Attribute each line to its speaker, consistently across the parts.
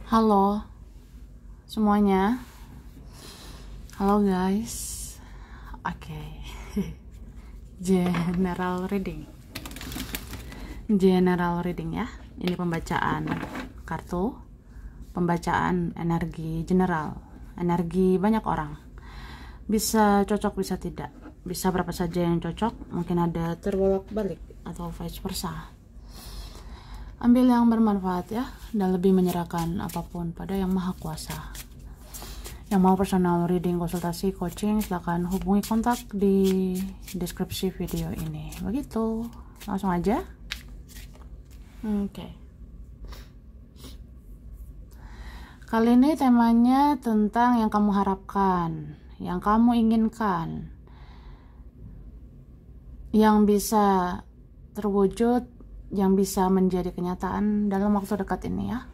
Speaker 1: Halo semuanya, halo guys. Oke. General reading ya. Ini pembacaan kartu, pembacaan energi general, energi banyak orang. Bisa cocok, bisa tidak, bisa berapa saja yang cocok, mungkin ada terbolak-balik atau vice versa. Ambil yang bermanfaat ya, dan lebih menyerahkan apapun pada Yang Maha Kuasa. Yang mau personal reading, konsultasi, coaching, silakan hubungi kontak di deskripsi video ini. Begitu, langsung aja. Oke. Kali ini temanya tentang yang kamu harapkan, yang kamu inginkan, yang bisa terwujud, yang bisa menjadi kenyataan dalam waktu dekat ini ya.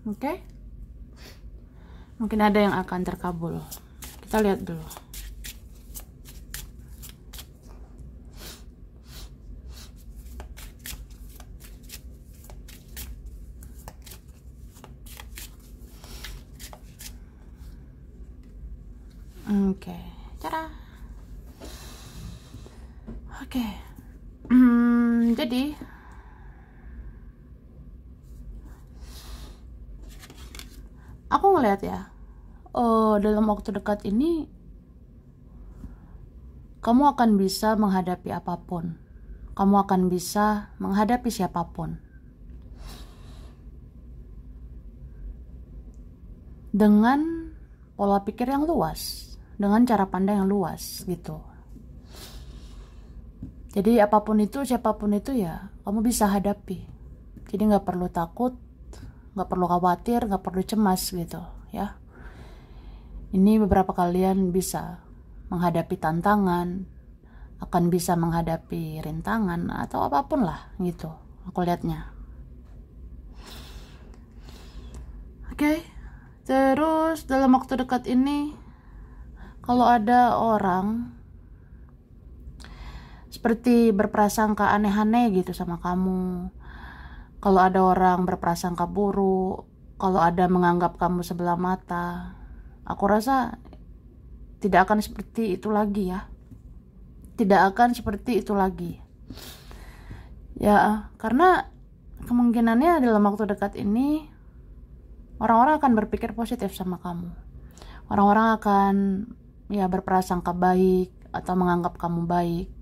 Speaker 1: Oke? Mungkin ada yang akan terkabul. Kita lihat dulu. Oke, cara. Oke. Jadi aku ngeliat ya, dalam waktu dekat ini kamu akan bisa menghadapi apapun, kamu akan bisa menghadapi siapapun dengan pola pikir yang luas, dengan cara pandang yang luas gitu. Jadi apapun itu, siapapun itu ya kamu bisa hadapi. Jadi nggak perlu takut, nggak perlu khawatir, nggak perlu cemas gitu ya. Ini beberapa kalian bisa menghadapi tantangan, akan bisa menghadapi rintangan atau apapun lah gitu, aku lihatnya. Oke, terus dalam waktu dekat ini kalau ada orang seperti berprasangka aneh-aneh gitu sama kamu, kalau ada orang berprasangka buruk, kalau ada menganggap kamu sebelah mata, aku rasa tidak akan seperti itu lagi ya. Tidak akan seperti itu lagi. Ya, karena kemungkinannya dalam waktu dekat ini orang-orang akan berpikir positif sama kamu. Orang-orang akan ya berprasangka baik atau menganggap kamu baik.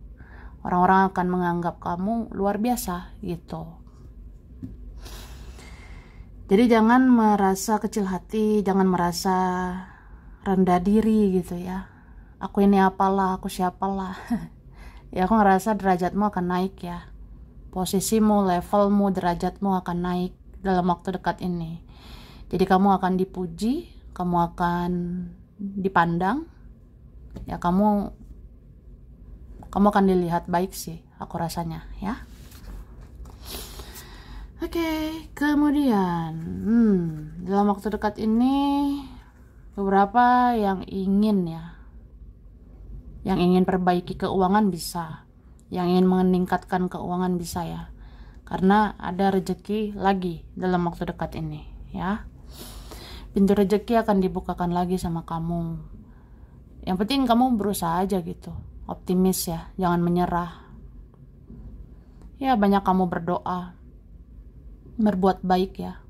Speaker 1: Orang-orang akan menganggap kamu luar biasa gitu. Jadi jangan merasa kecil hati, jangan merasa rendah diri gitu ya. Aku ini apalah, aku siapalah. Ya aku ngerasa derajatmu akan naik ya. Posisimu, levelmu, derajatmu akan naik dalam waktu dekat ini. Jadi kamu akan dipuji, kamu akan dipandang. Ya kamu akan dilihat baik sih, aku rasanya ya. Oke, kemudian dalam waktu dekat ini beberapa yang ingin ya, yang ingin perbaiki keuangan bisa, yang ingin meningkatkan keuangan bisa ya, karena ada rezeki lagi dalam waktu dekat ini ya. Pintu rezeki akan dibukakan lagi sama kamu. Yang penting kamu berusaha aja gitu, optimis ya, jangan menyerah ya. Banyak kamu berdoa, berbuat baik ya.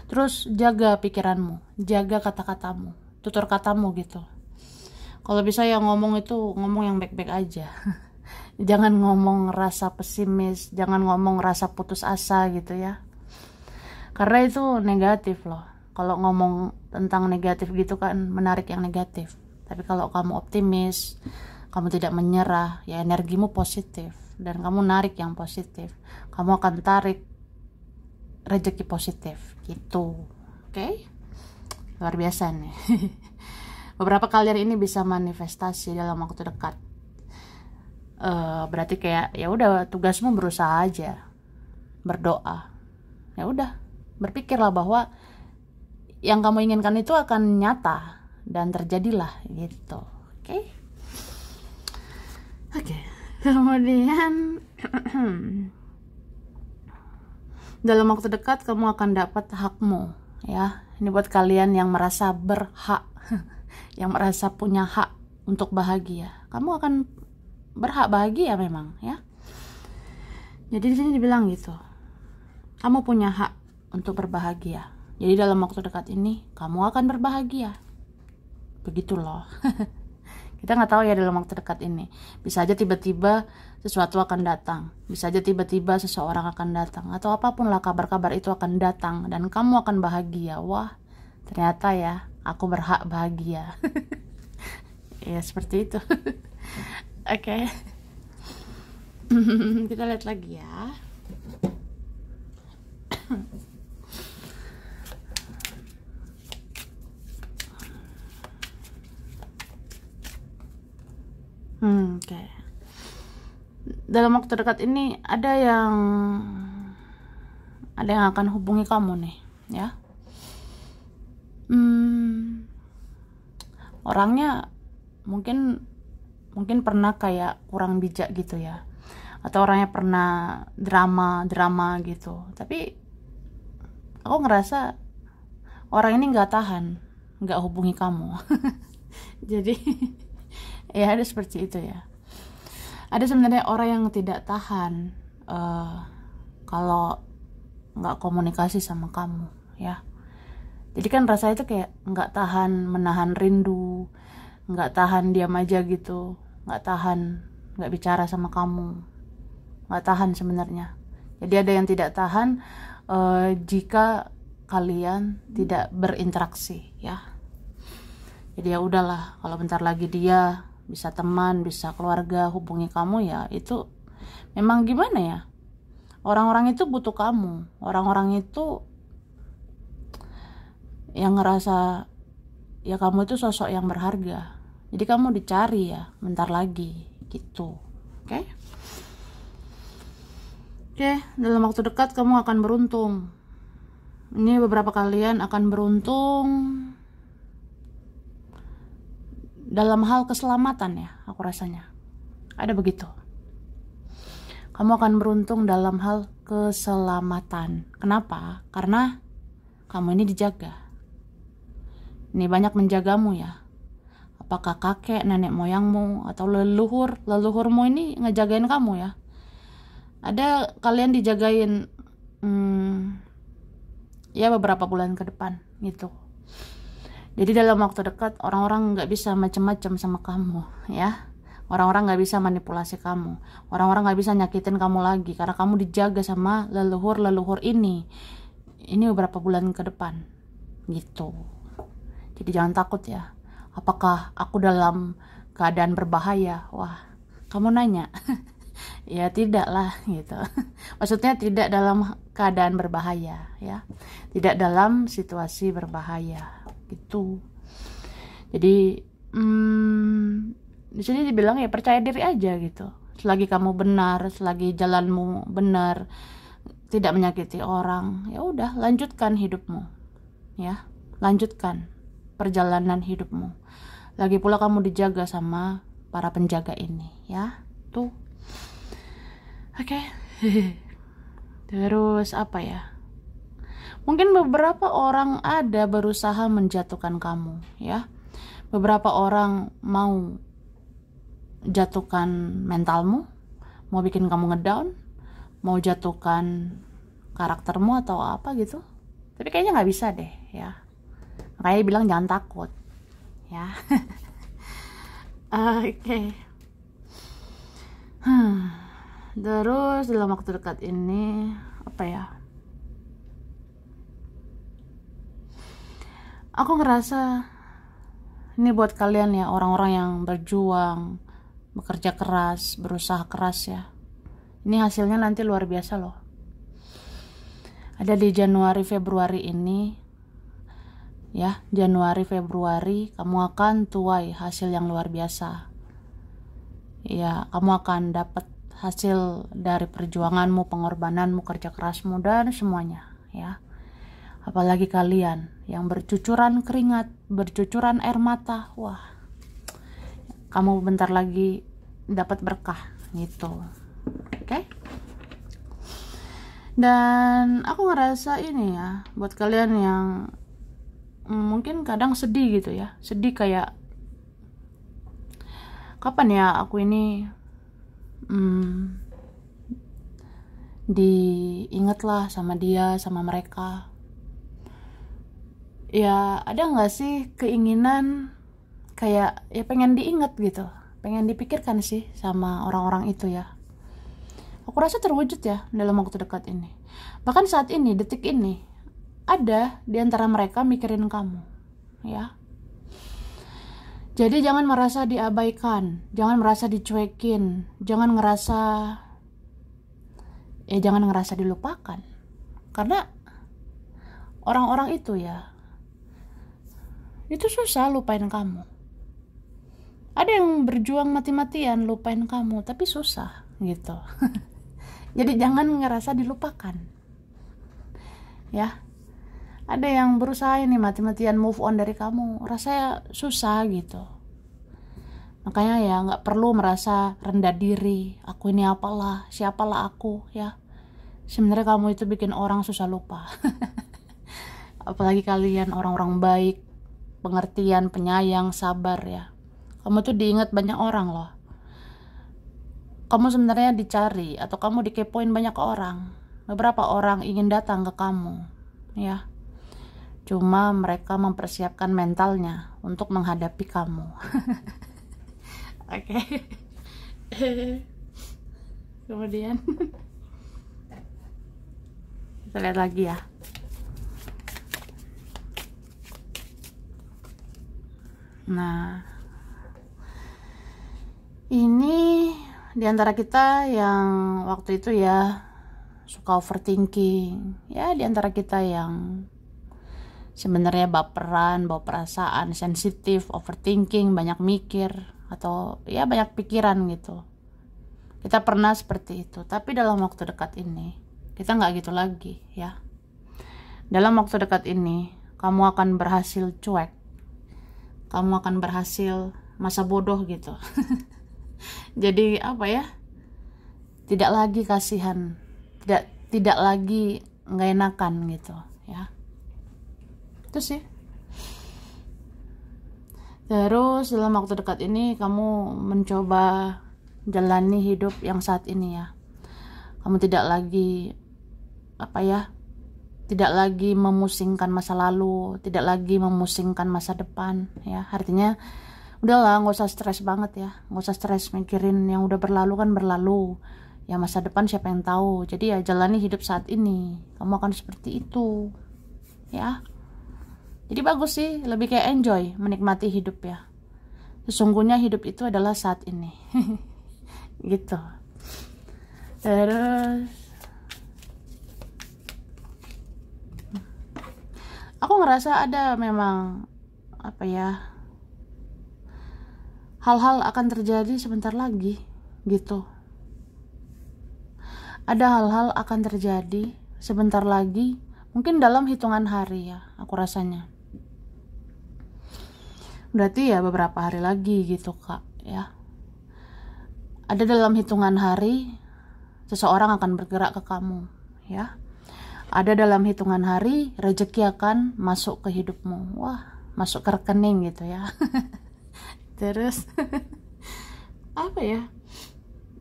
Speaker 1: Terus jaga pikiranmu, jaga kata-katamu, tutur katamu gitu. Kalau bisa yang ngomong itu ngomong yang baik-baik aja. Jangan ngomong rasa pesimis, jangan ngomong rasa putus asa gitu ya. Karena itu negatif loh. Kalau ngomong tentang negatif gitu kan menarik yang negatif. Tapi kalau kamu optimis, kamu tidak menyerah, ya energimu positif dan kamu narik yang positif. Kamu akan tarik rezeki positif gitu. Oke? Luar biasa nih. Beberapa kalian ini bisa manifestasi dalam waktu dekat. Berarti kayak ya udah, tugasmu berusaha aja, berdoa. Ya udah, berpikirlah bahwa yang kamu inginkan itu akan nyata dan terjadilah gitu. Oke? Kemudian Dalam waktu dekat kamu akan dapat hakmu, ya. Ini buat kalian yang merasa berhak, yang merasa punya hak untuk bahagia. Kamu akan berhak bahagia memang, ya. Jadi di sini dibilang gitu. Kamu punya hak untuk berbahagia. Jadi dalam waktu dekat ini kamu akan berbahagia. Begitu loh. Kita nggak tahu ya dalam waktu dekat ini. Bisa aja tiba-tiba sesuatu akan datang. Bisa aja tiba-tiba seseorang akan datang. Atau apapun lah kabar-kabar itu akan datang. Dan kamu akan bahagia. Wah, ternyata ya aku berhak bahagia. Ya seperti itu. Oke. Kita lihat lagi ya. Oke. Dalam waktu dekat ini ada yang akan hubungi kamu nih, ya. Orangnya mungkin pernah kayak kurang bijak gitu ya, atau orangnya pernah drama gitu. Tapi aku ngerasa orang ini nggak tahan, nggak hubungi kamu. Jadi ya ada seperti itu ya. Ada sebenarnya orang yang tidak tahan kalau nggak komunikasi sama kamu, ya. Jadi kan rasanya itu kayak nggak tahan menahan rindu, nggak tahan diam aja gitu, nggak tahan nggak bicara sama kamu, nggak tahan sebenarnya. Jadi ada yang tidak tahan jika kalian tidak berinteraksi, ya. Jadi ya udahlah, kalau bentar lagi dia bisa teman, bisa keluarga hubungi kamu, ya itu memang gimana ya, orang-orang itu butuh kamu, orang-orang itu yang ngerasa ya kamu itu sosok yang berharga. Jadi kamu dicari ya bentar lagi gitu. Oke? Oke, dalam waktu dekat kamu akan beruntung. Ini beberapa kalian akan beruntung dalam hal keselamatan ya, aku rasanya. Ada begitu. Kamu akan beruntung dalam hal keselamatan. Kenapa? Karena kamu ini dijaga. Ini banyak menjagamu ya. Apakah kakek, nenek moyangmu, atau leluhurmu ini ngejagain kamu ya. Ada kalian dijagain ya beberapa bulan ke depan gitu. Jadi dalam waktu dekat orang-orang nggak bisa macam-macam sama kamu, ya. Orang-orang nggak bisa manipulasi kamu. Orang-orang nggak bisa nyakitin kamu lagi karena kamu dijaga sama leluhur ini. Ini beberapa bulan ke depan, gitu. Jadi jangan takut ya. Apakah aku dalam keadaan berbahaya? Wah, kamu nanya. Ya tidak lah gitu. Maksudnya tidak dalam keadaan berbahaya, ya. Tidak dalam situasi berbahaya gitu. Jadi di sini dibilang ya percaya diri aja gitu. Selagi kamu benar, selagi jalanmu benar, tidak menyakiti orang, ya udah lanjutkan hidupmu, ya. Lanjutkan perjalanan hidupmu. Lagi pula kamu dijaga sama para penjaga ini, ya. Tuh. Oke. Terus apa ya? Mungkin beberapa orang ada berusaha menjatuhkan kamu, ya. Beberapa orang mau jatuhkan mentalmu, mau bikin kamu ngedown, mau jatuhkan karaktermu atau apa gitu. Tapi kayaknya nggak bisa deh, ya. Makanya bilang jangan takut, ya. Oke. Terus dalam waktu dekat ini apa ya? Aku ngerasa ini buat kalian ya, orang-orang yang berjuang, bekerja keras, berusaha keras ya. Ini hasilnya nanti luar biasa loh. Ada di Januari Februari ini, ya, Januari Februari kamu akan tuai hasil yang luar biasa. Ya, kamu akan dapat hasil dari perjuanganmu, pengorbananmu, kerja kerasmu dan semuanya, ya. Apalagi kalian yang bercucuran keringat, bercucuran air mata, wah, kamu bentar lagi dapat berkah gitu. Oke? Dan aku ngerasa ini ya, buat kalian yang mungkin kadang sedih gitu ya, sedih kayak kapan ya aku ini diinget lah sama dia, sama mereka. Ya ada nggak sih keinginan kayak ya pengen diinget gitu, pengen dipikirkan sih sama orang-orang itu ya. Aku rasa terwujud ya dalam waktu dekat ini. Bahkan saat ini, detik ini, ada di antara mereka mikirin kamu, ya. Jadi jangan merasa diabaikan, jangan merasa dicuekin, jangan ngerasa dilupakan. Karena orang-orang itu ya, itu susah lupain kamu. Ada yang berjuang mati-matian lupain kamu, tapi susah gitu. Jadi jangan ngerasa dilupakan. Ya. Ada yang berusaha ini mati-matian move on dari kamu, rasanya susah gitu. Makanya ya nggak perlu merasa rendah diri. Aku ini apalah, siapalah aku ya. Sebenarnya kamu itu bikin orang susah lupa. Apalagi kalian orang-orang baik, pengertian, penyayang, sabar ya. Kamu tuh diingat banyak orang loh. Kamu sebenarnya dicari atau kamu dikepoin banyak orang. Beberapa orang ingin datang ke kamu, ya. Cuma mereka mempersiapkan mentalnya untuk menghadapi kamu. Oke. Kemudian kita lihat lagi ya. Nah, ini diantara kita yang waktu itu ya suka overthinking, ya diantara kita yang sebenarnya baperan, bawa perasaan, sensitif, overthinking, banyak mikir atau ya banyak pikiran gitu. Kita pernah seperti itu, tapi dalam waktu dekat ini kita nggak gitu lagi ya. Dalam waktu dekat ini kamu akan berhasil cuek, kamu akan berhasil masa bodoh gitu. Jadi apa ya, tidak lagi kasihan, tidak lagi nggak enakan gitu ya. Itu sih. Terus dalam waktu dekat ini kamu mencoba jalani hidup yang saat ini ya. Kamu tidak lagi tidak lagi memusingkan masa lalu, tidak lagi memusingkan masa depan ya. Artinya udahlah, nggak usah stres banget ya, nggak usah stres mikirin yang udah berlalu kan berlalu ya, masa depan siapa yang tahu. Jadi ya jalani hidup saat ini, kamu akan seperti itu ya. Jadi bagus sih, lebih kayak enjoy, menikmati hidup ya. Sesungguhnya hidup itu adalah saat ini. Gitu. Terus aku ngerasa ada memang hal-hal akan terjadi sebentar lagi gitu. Ada hal-hal akan terjadi sebentar lagi, mungkin dalam hitungan hari ya, aku rasanya. Berarti ya beberapa hari lagi gitu Kak ya. Ada dalam hitungan hari seseorang akan bergerak ke kamu ya. Ada dalam hitungan hari rezeki akan masuk ke hidupmu. Wah, masuk ke rekening gitu ya. Terus apa ya?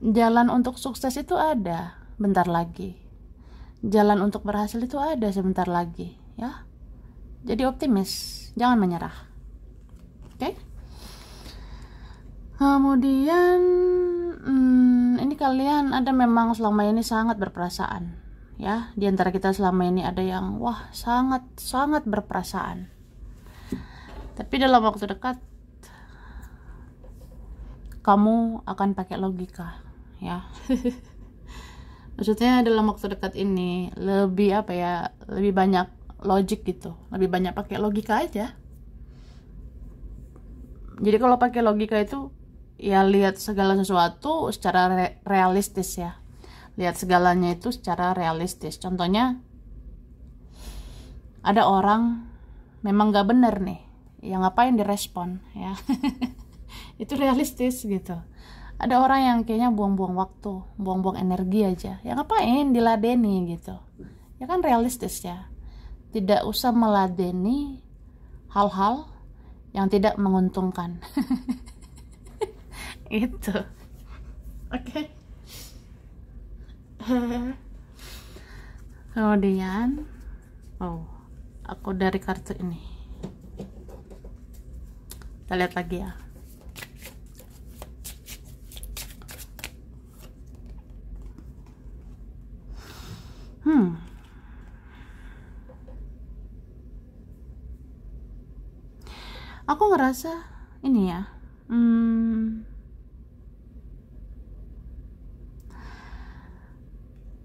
Speaker 1: Jalan untuk sukses itu ada bentar lagi. Jalan untuk berhasil itu ada sebentar lagi ya. Jadi optimis, jangan menyerah. Oke? Kemudian ini kalian ada memang selama ini sangat berperasaan ya. Di antara kita selama ini ada yang wah sangat berperasaan. Tapi dalam waktu dekat kamu akan pakai logika ya. Maksudnya dalam waktu dekat ini lebih lebih banyak logik gitu, lebih banyak pakai logika aja. Jadi kalau pakai logika itu ya lihat segala sesuatu secara realistis ya. Lihat segalanya itu secara realistis. Contohnya ada orang memang gak bener nih, ya ngapain direspon ya. Itu realistis gitu. Ada orang yang kayaknya buang-buang waktu, buang-buang energi aja. Ya ngapain diladeni gitu. Ya kan realistis ya. Tidak usah meladeni hal-hal yang tidak menguntungkan. Itu. Oke. Kemudian, aku dari kartu ini. Kita lihat lagi ya. Aku ngerasa ini ya.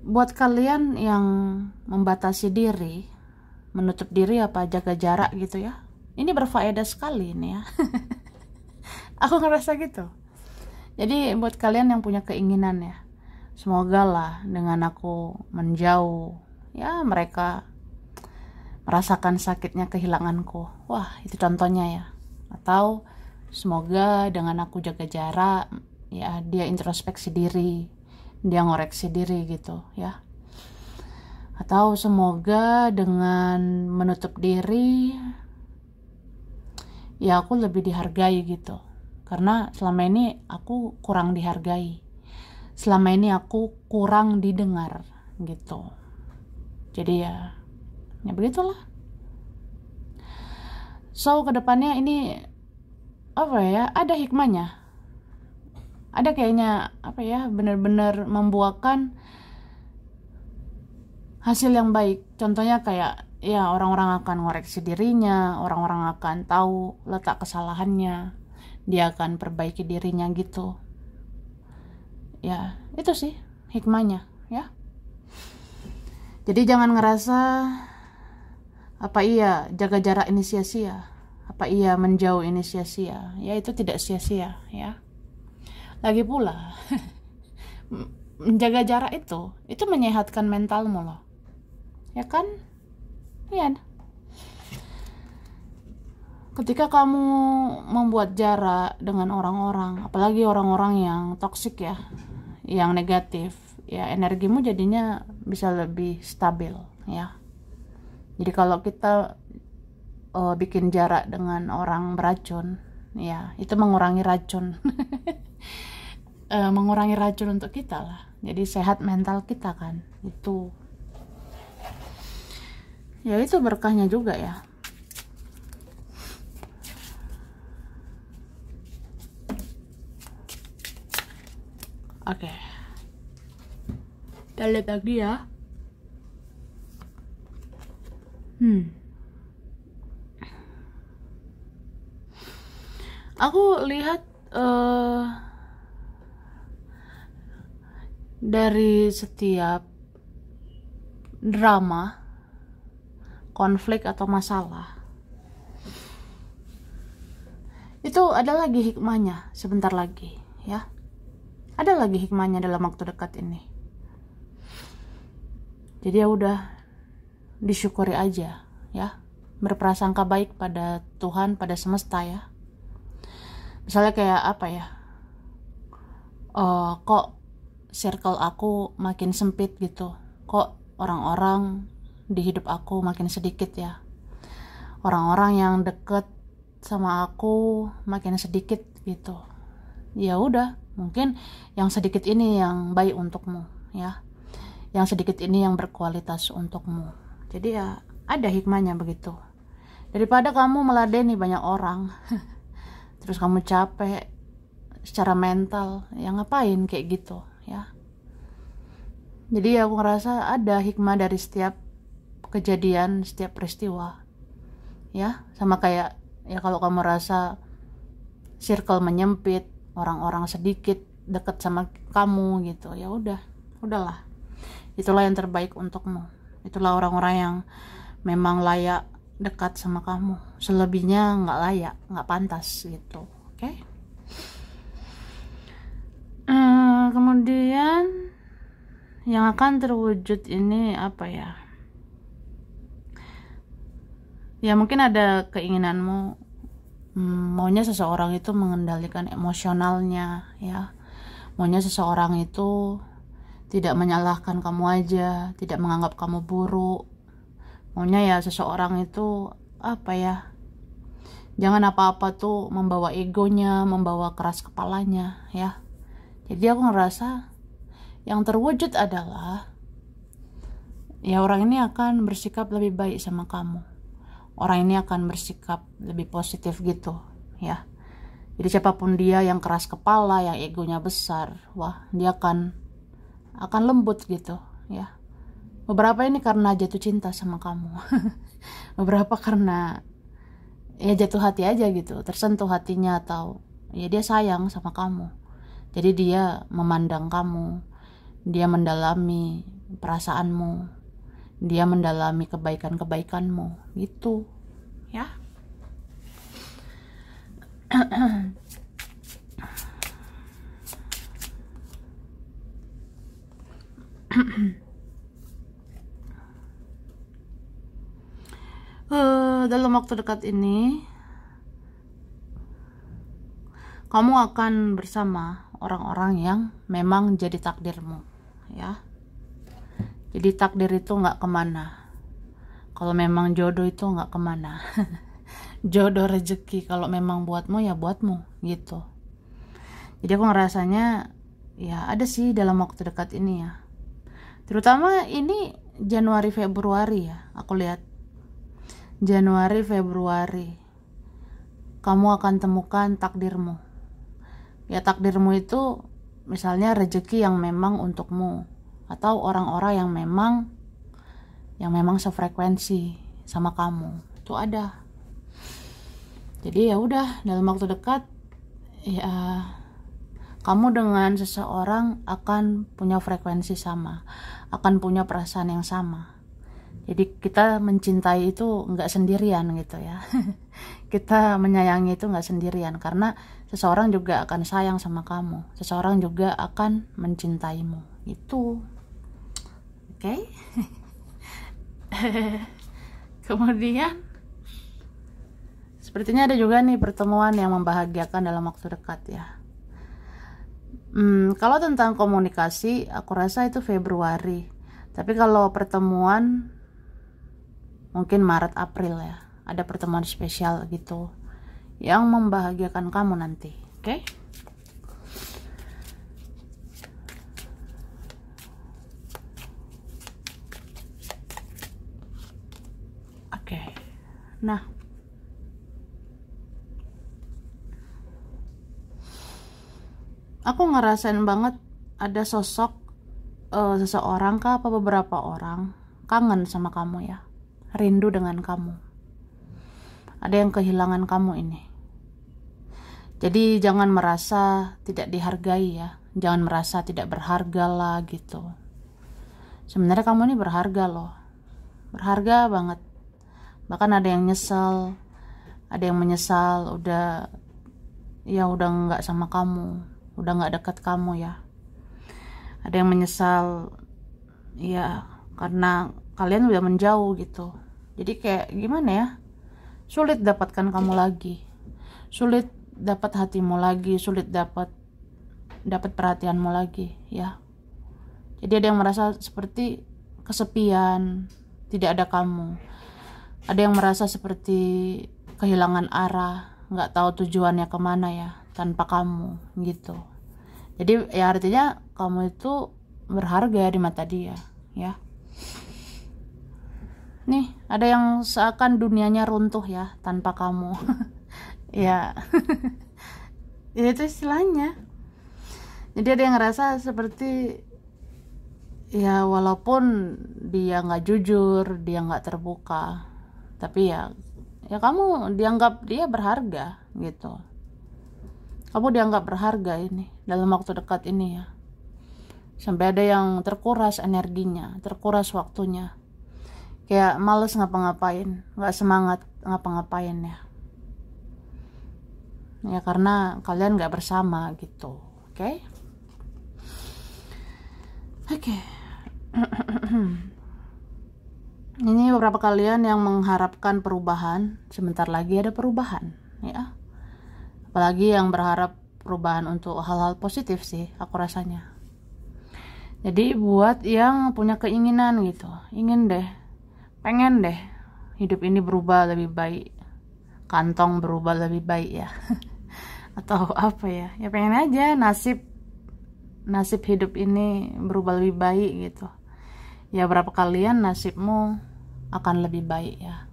Speaker 1: Buat kalian yang membatasi diri, menutup diri apa jaga jarak gitu ya, ini berfaedah sekali ini ya. Aku ngerasa gitu. Jadi buat kalian yang punya keinginan ya, semoga lah dengan aku menjauh ya mereka merasakan sakitnya kehilanganku. Wah, itu contohnya ya. Atau semoga dengan aku jaga jarak ya dia introspeksi diri, dia ngoreksi diri gitu ya. Atau semoga dengan menutup diri ya aku lebih dihargai gitu. Karena selama ini aku kurang dihargai. Selama ini aku kurang didengar gitu. Jadi ya begitulah. So kedepannya ini apa ya, ada hikmahnya. Ada kayaknya apa ya, benar-benar membuahkan hasil yang baik. Contohnya kayak ya orang-orang akan ngoreksi dirinya, orang-orang akan tahu letak kesalahannya, dia akan perbaiki dirinya gitu. Ya itu sih hikmahnya ya. Jadi jangan ngerasa apa iya jaga jarak ini sia-sia, apa iya menjauh ini sia-sia. Ya itu tidak sia-sia ya. Lagi pula menjaga jarak itu menyehatkan mentalmu loh. Ya kan? Iya. Ketika kamu membuat jarak dengan orang-orang, apalagi orang-orang yang toksik ya, yang negatif, ya energimu jadinya bisa lebih stabil ya. Jadi kalau kita bikin jarak dengan orang beracun, ya itu mengurangi racun. Mengurangi racun untuk kita lah. Jadi sehat mental kita kan. Itu. Ya itu berkahnya juga ya. Oke. Kita lihat lagi ya. Aku lihat dari setiap drama, konflik atau masalah, itu ada lagi hikmahnya sebentar lagi ya. Ada lagi hikmahnya dalam waktu dekat ini. Jadi ya udah disyukuri aja ya. Berprasangka baik pada Tuhan, pada semesta ya. Misalnya kayak apa ya? Kok circle aku makin sempit gitu, kok orang-orang di hidup aku makin sedikit ya, orang-orang yang deket sama aku makin sedikit gitu. Ya udah, mungkin yang sedikit ini yang baik untukmu ya, yang sedikit ini yang berkualitas untukmu. Jadi ya ada hikmahnya begitu. Daripada kamu meladeni banyak orang terus kamu capek secara mental, ya ngapain kayak gitu ya. Jadi aku ngerasa ada hikmah dari setiap kejadian, setiap peristiwa ya. Sama kayak ya kalau kamu rasa circle menyempit, orang-orang sedikit deket sama kamu gitu, ya udahlah, itulah yang terbaik untukmu, itulah orang-orang yang memang layak dekat sama kamu. Selebihnya nggak layak, nggak pantas gitu. Oke? Kemudian yang akan terwujud ini apa ya? Ya mungkin ada keinginanmu, maunya seseorang itu mengendalikan emosionalnya ya, Maunya seseorang itu tidak menyalahkan kamu aja, tidak menganggap kamu buruk. Maunya ya seseorang itu apa ya, jangan apa-apa tuh membawa egonya, membawa keras kepalanya ya. Jadi aku ngerasa yang terwujud adalah ya orang ini akan bersikap lebih baik sama kamu. Orang ini akan bersikap lebih positif gitu ya. Jadi siapapun dia yang keras kepala, yang egonya besar, wah dia akan lembut gitu ya. Beberapa ini karena jatuh cinta sama kamu. Beberapa karena ya jatuh hati aja gitu, tersentuh hatinya, atau ya dia sayang sama kamu. Jadi dia memandang kamu, dia mendalami perasaanmu, dia mendalami kebaikan-kebaikanmu gitu ya. Dalam waktu dekat ini kamu akan bersama orang-orang yang memang jadi takdirmu ya. Jadi takdir itu nggak kemana. Kalau memang jodoh itu nggak kemana. Jodoh rezeki kalau memang buatmu ya buatmu gitu. Jadi aku ngerasanya ya ada sih dalam waktu dekat ini ya. Terutama ini Januari Februari ya, aku lihat Januari Februari kamu akan temukan takdirmu. Ya takdirmu itu misalnya rezeki yang memang untukmu, atau orang-orang yang memang sefrekuensi sama kamu. Itu ada. Jadi ya udah dalam waktu dekat ya kamu dengan seseorang akan punya frekuensi sama, akan punya perasaan yang sama. Jadi kita mencintai itu nggak sendirian gitu ya. Kita menyayangi itu nggak sendirian, karena seseorang juga akan sayang sama kamu, seseorang juga akan mencintaimu. Itu oke. Kemudian sepertinya ada juga nih pertemuan yang membahagiakan dalam waktu dekat ya. Kalau tentang komunikasi, aku rasa itu Februari. Tapi kalau pertemuan, mungkin Maret April ya. Ada pertemuan spesial gitu yang membahagiakan kamu nanti. Oke? Oke. Nah, aku ngerasain banget ada sosok seseorang kah apa beberapa orang kangen sama kamu ya, rindu dengan kamu. Ada yang kehilangan kamu ini. Jadi jangan merasa tidak dihargai ya, jangan merasa tidak berharga lah gitu. Sebenarnya kamu ini berharga loh, berharga banget. Bahkan ada yang nyesel, ada yang menyesal udah nggak sama kamu, udah nggak dekat kamu ya. Ada yang menyesal ya karena kalian udah menjauh gitu. Jadi kayak gimana ya, sulit dapatkan kamu lagi, sulit dapat hatimu lagi, sulit dapat perhatianmu lagi ya. Jadi ada yang merasa seperti kesepian, tidak ada kamu. Ada yang merasa seperti kehilangan arah, nggak tahu tujuannya kemana ya tanpa kamu gitu. Jadi ya artinya kamu itu berharga di mata dia ya. Nih ada yang seakan dunianya runtuh ya tanpa kamu. Ya. Ya itu istilahnya. Jadi ada yang ngerasa seperti ya walaupun dia nggak jujur, dia nggak terbuka, tapi ya kamu dianggap dia berharga gitu. Kamu dianggap berharga ini dalam waktu dekat ini ya. Sampai ada yang terkuras energinya, terkuras waktunya. Kayak males ngapa-ngapain, nggak semangat ngapa-ngapain ya. Ya karena kalian nggak bersama gitu, oke? Oke. Ini beberapa kalian yang mengharapkan perubahan, sebentar lagi ada perubahan ya. Apalagi yang berharap perubahan untuk hal-hal positif sih aku rasanya. Jadi buat yang punya keinginan gitu, pengen deh hidup ini berubah lebih baik, kantong berubah lebih baik ya. Atau apa ya, ya pengen aja nasib hidup ini berubah lebih baik gitu. Ya berapa kalian nasibmu akan lebih baik ya.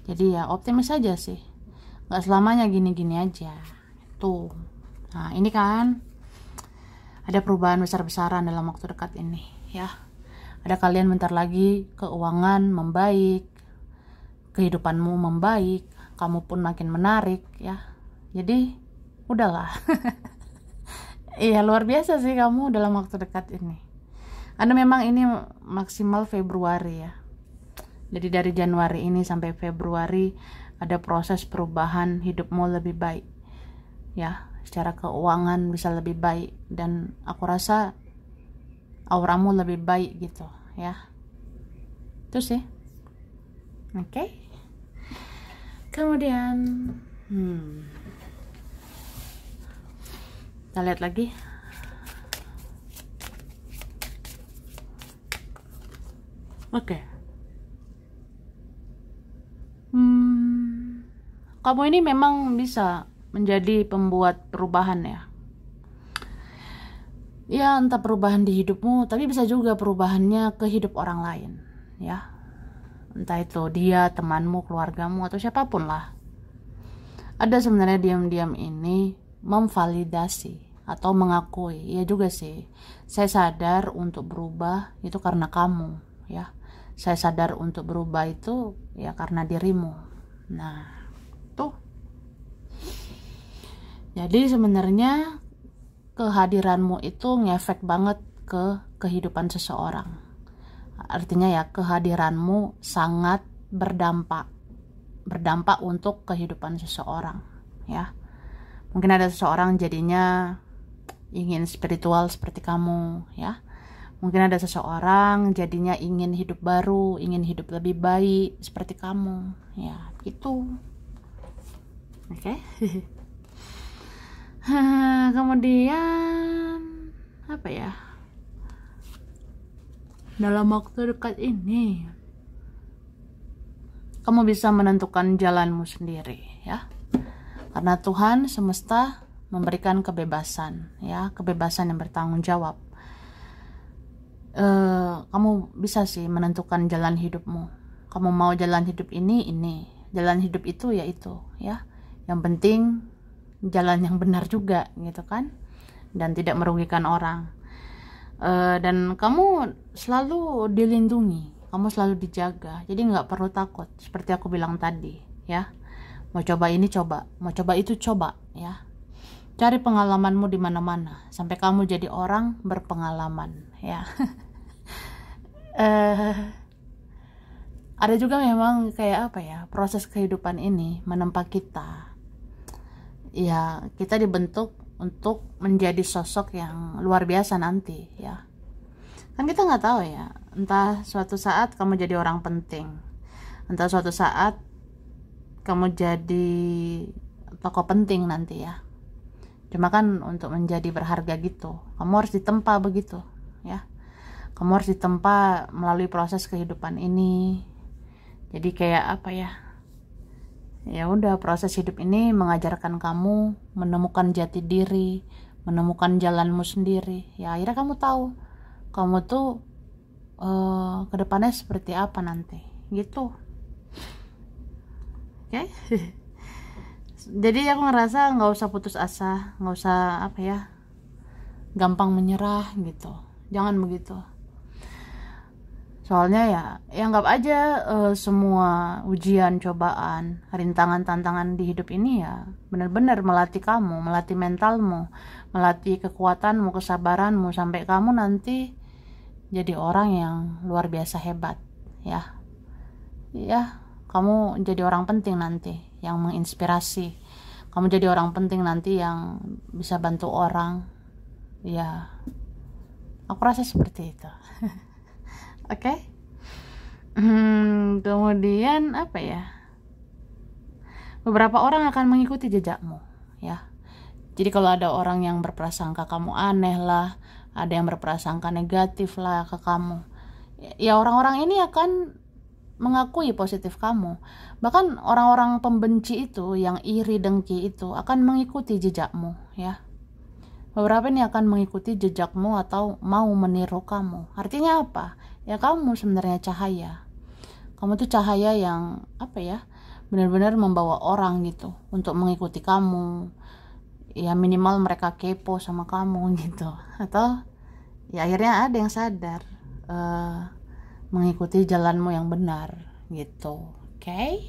Speaker 1: Jadi ya optimis aja sih, nggak selamanya gini-gini aja tuh. Nah ini kan ada perubahan besar-besaran dalam waktu dekat ini ya. Ada kalian bentar lagi keuangan membaik, kehidupanmu membaik, kamu pun makin menarik ya. Jadi udahlah. Iya luar biasa sih kamu dalam waktu dekat ini. Karena memang ini maksimal Februari ya. Jadi dari Januari ini sampai Februari ada proses perubahan hidupmu lebih baik. Ya, secara keuangan bisa lebih baik dan aku rasa auramu lebih baik gitu ya. Itu sih. Oke. Kemudian kita lihat lagi. Oke. Kamu ini memang bisa menjadi pembuat perubahan ya. Ya entah perubahan di hidupmu, tapi bisa juga perubahannya ke hidup orang lain ya. Entah itu dia, temanmu, keluargamu, atau siapapun lah. Ada sebenarnya diam-diam ini memvalidasi atau mengakui, ya juga sih, saya sadar untuk berubah itu karena kamu ya. Saya sadar untuk berubah itu ya karena dirimu. Nah tuh, jadi sebenarnya kehadiranmu itu ngefek banget ke kehidupan seseorang. Artinya ya kehadiranmu sangat berdampak untuk kehidupan seseorang ya. Mungkin ada seseorang jadinya ingin spiritual seperti kamu ya. Mungkin ada seseorang jadinya ingin hidup baru, ingin hidup lebih baik seperti kamu ya, gitu. Oke. Kemudian apa ya, dalam waktu dekat ini kamu bisa menentukan jalanmu sendiri ya, karena Tuhan semesta memberikan kebebasan ya, kebebasan yang bertanggung jawab. Kamu bisa sih menentukan jalan hidupmu. Kamu mau jalan hidup ini, jalan hidup itu ya itu ya. Yang penting jalan yang benar juga gitu kan, dan tidak merugikan orang. Dan kamu selalu dilindungi, kamu selalu dijaga, jadi nggak perlu takut. Seperti aku bilang tadi ya, mau coba ini coba, mau coba itu coba ya. Cari pengalamanmu di mana-mana sampai kamu jadi orang berpengalaman ya. Ada juga memang kayak apa ya, proses kehidupan ini menempa kita ya, kita dibentuk untuk menjadi sosok yang luar biasa nanti ya. Kan kita nggak tahu ya, entah suatu saat kamu jadi orang penting, entah suatu saat kamu jadi tokoh penting nanti ya. Cuma kan untuk menjadi berharga gitu, kamu harus ditempa begitu ya. Kamu harus ditempa melalui proses kehidupan ini. Jadi kayak apa ya, ya udah, proses hidup ini mengajarkan kamu menemukan jati diri, menemukan jalanmu sendiri ya. Akhirnya kamu tahu kamu tuh kedepannya seperti apa nanti gitu. Oke. Jadi aku ngerasa nggak usah putus asa, nggak usah apa ya, gampang menyerah gitu, jangan begitu. Soalnya ya anggap aja semua ujian, cobaan, rintangan, tantangan di hidup ini ya benar-benar melatih kamu, melatih mentalmu, melatih kekuatanmu, kesabaranmu, sampai kamu nanti jadi orang yang luar biasa hebat ya. Ya, kamu jadi orang penting nanti yang menginspirasi. Kamu jadi orang penting nanti yang bisa bantu orang. Ya, aku rasa seperti itu. Oke. Kemudian apa ya? Beberapa orang akan mengikuti jejakmu, ya. Jadi kalau ada orang yang berprasangka kamu aneh lah, ada yang berprasangka negatif lah ke kamu, ya orang-orang ini akan mengakui positif kamu. Bahkan orang-orang pembenci itu, yang iri dengki itu akan mengikuti jejakmu ya. Beberapa ini akan mengikuti jejakmu atau mau meniru kamu. Artinya apa? Ya kamu sebenarnya cahaya. Kamu tuh cahaya yang apa ya? Benar-benar membawa orang gitu untuk mengikuti kamu. Ya minimal mereka kepo sama kamu gitu. Atau ya akhirnya ada yang sadar mengikuti jalanmu yang benar gitu. Oke?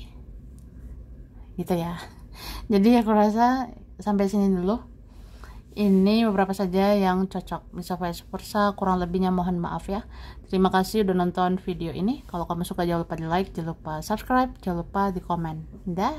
Speaker 1: Gitu ya. Jadi aku rasa sampai sini dulu. Ini beberapa saja yang cocok, bisa vice versa, kurang lebihnya mohon maaf ya. Terima kasih udah nonton video ini. Kalau kamu suka jangan lupa di like, jangan lupa subscribe, jangan lupa di komen. Dah.